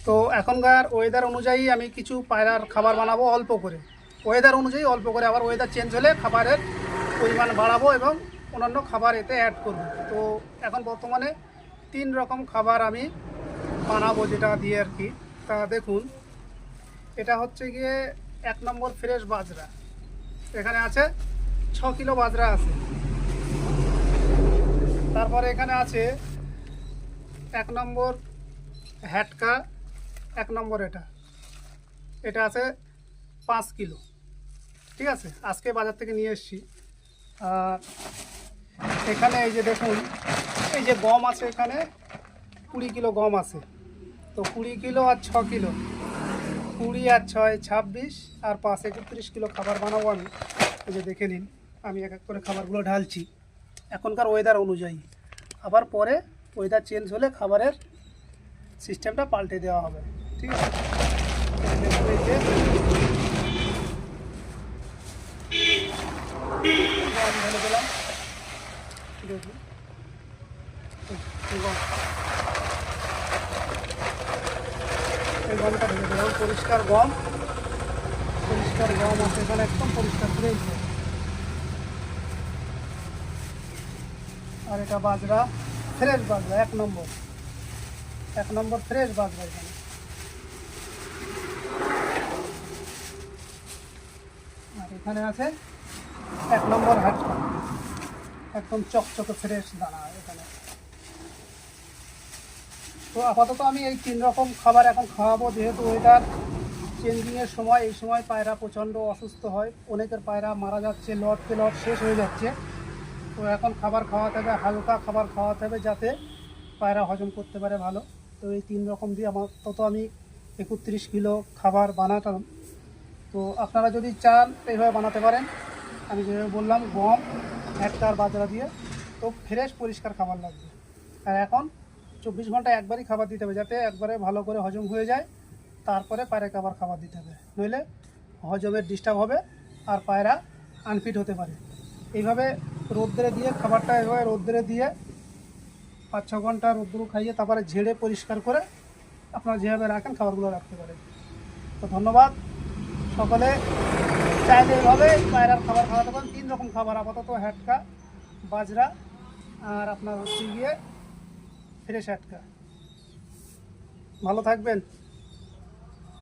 তো এখনকার ওয়েদার অনুযায়ী আমি কিছু পায়রার খাবার বানাবো অল্প করে, ওয়েদার অনুযায়ী অল্প করে, আবার ওয়েদার চেঞ্জ হলে খাবারের পরিমাণ বাড়াবো এবং অন্যান্য খাবার এতে অ্যাড করব। তো এখন বর্তমানে 3 রকম খাবার আমি বানাবো যেটা দিয়ে আর কি। তা দেখুন, এটা হচ্ছে গিয়ে 1 নম্বর ফ্রেশ বাজরা, এখানে আছে 6 কিলো বাজরা আছে। তারপরে এখানে আছে 1 নম্বর হ্যাটকা, 1 নম্বর এটা এটা আছে 5 কিলো। ঠিক আছে, আজকে বাজার থেকে নিয়ে এসেছি। আর এখানে এই যে দেখুন, এই যে গম আছে, এখানে 20 কিলো গম আছে। তো 20 কিলো আর 6 কিলো, 20 আর 6 26, আর 5 31 কিলো খাবার বানাবো আমি। এই যে দেখে নিন, আমি এক এক করে খাবারগুলো ঢালছি এখনকার ওয়েদার অনুযায়ী। আবার পরে ওয়েদার চেঞ্জ হলে খাবারের সিস্টেমটা পাল্টে দেওয়া হবে। ঠিক আছে, এই যে গম ঢেলে দিলাম, দেখুন এই গম, এই গমটা ঢেলে দিলাম, পরিষ্কার গম, পরিষ্কার গম আছে এখানে, একদম পরিষ্কার করে দিতে। আর এটা বাজরা, ফ্রেশ বাজরা, 1 নম্বর, 1 নম্বর ফ্রেশ বাজরা এখানে। আর এখানে আছে 1 নম্বর হাটকা, একদম চকচকে ফ্রেশ দানা এখানে। তো আপাতত আমি এই 3 রকম খাবার এখন খাওয়াবো, যেহেতু ওয়েদার চেঞ্জিংয়ের সময়, এই সময় পায়রা প্রচণ্ড অসুস্থ হয়, অনেকের পায়রা মারা যাচ্ছে, লটকে লট শেষ হয়ে যাচ্ছে। তো এখন খাবার খাওয়াতে হবে, হালকা খাবার খাওয়াতে হবে যাতে পায়রা হজম করতে পারে ভালো। তো এই 3 রকম দিয়ে আমার তত আমি 31 কিলো খাবার বানাতাম। তো আপনারা যদি চান এইভাবে বানাতে পারেন, আমি যেভাবে বললাম, গম, হ্যাটকার বাজরা দিয়ে। তো ফ্রেশ পরিষ্কার খাবার লাগবে। আর এখন 24 ঘন্টা একবারই খাবার দিতে হবে, যাতে একবারে ভালো করে হজম হয়ে যায়। তারপরে পায়রাকে আবার খাবার দিতে হবে, নইলে হজমের ডিস্টার্ব হবে আর পায়রা আনফিট হতে পারে। এইভাবে রোদ্রে দিয়ে খাবারটা, এভাবে রোদ্রে দিয়ে 5-6 ঘন্টা রোদ্দুর খাইয়ে তারপরে ঝেড়ে পরিষ্কার করে আপনারা যেভাবে রাখেন খাবারগুলো রাখতে পারেন। তো ধন্যবাদ। সকলে চাইলে এইভাবে পায়রার খাবার খাওয়াতে পারেন। 3 রকম খাবার আপাতত, হ্যাটকা, বাজরা, আর আপনার হচ্ছে গিয়ে ফ্রেশ হ্যাটকা। ভালো থাকবেন।